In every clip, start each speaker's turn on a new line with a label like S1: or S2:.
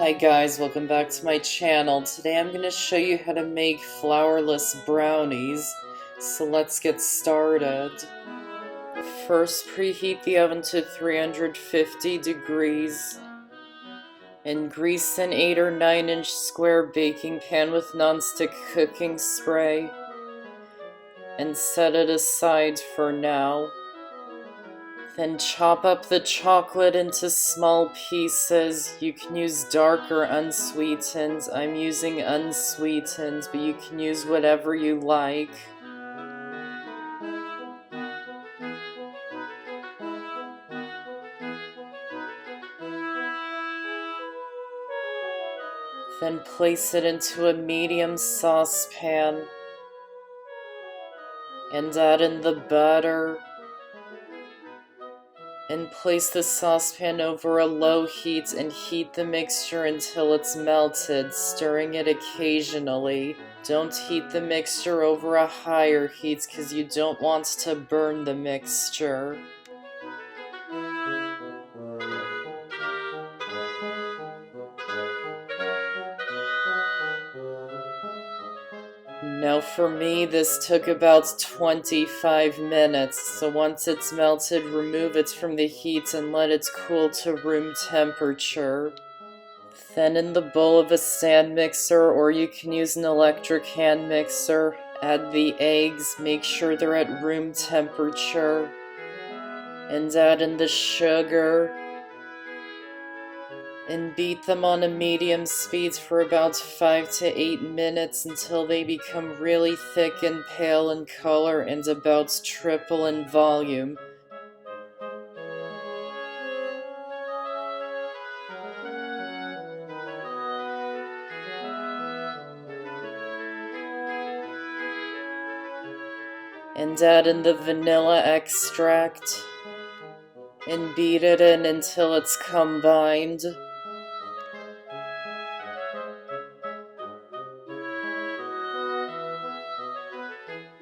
S1: Hi guys, welcome back to my channel. Today I'm going to show you how to make flourless brownies. So let's get started. First, preheat the oven to 350 degrees and grease an 8 or 9 inch square baking pan with nonstick cooking spray and set it aside for now. Then chop up the chocolate into small pieces. You can use dark or unsweetened. I'm using unsweetened, but you can use whatever you like. Then place it into a medium saucepan and add in the butter. And place the saucepan over a low heat and heat the mixture until it's melted, stirring it occasionally. Don't heat the mixture over a higher heat because you don't want to burn the mixture. Now for me, this took about 25 minutes, so once it's melted, remove it from the heat and let it cool to room temperature. Then in the bowl of a stand mixer, or you can use an electric hand mixer, add the eggs, make sure they're at room temperature, and add in the sugar. And beat them on a medium speed for about 5 to 8 minutes until they become really thick and pale in color and about triple in volume. And add in the vanilla extract and beat it in until it's combined.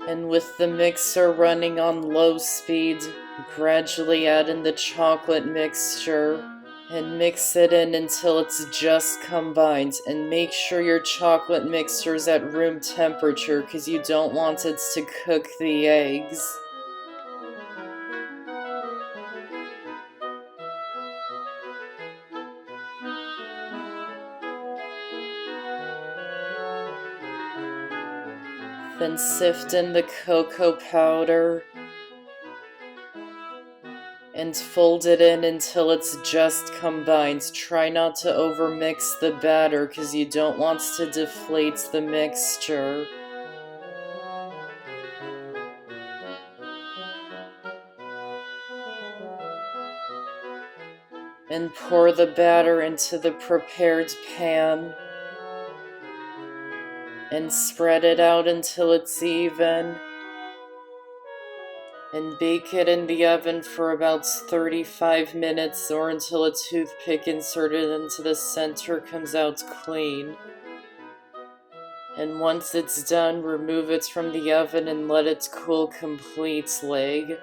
S1: And with the mixer running on low speed, gradually add in the chocolate mixture and mix it in until it's just combined. And make sure your chocolate mixture is at room temperature because you don't want it to cook the eggs. Then sift in the cocoa powder and fold it in until it's just combined. Try not to overmix the batter because you don't want to deflate the mixture. And pour the batter into the prepared pan. And spread it out until it's even. And bake it in the oven for about 35 minutes or until a toothpick inserted into the center comes out clean. And once it's done, remove it from the oven and let it cool completely.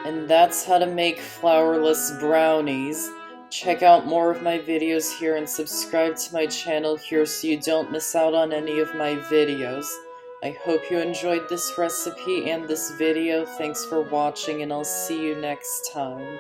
S1: And that's how to make flourless brownies. Check out more of my videos here and subscribe to my channel here so you don't miss out on any of my videos. I hope you enjoyed this recipe and this video. Thanks for watching and I'll see you next time.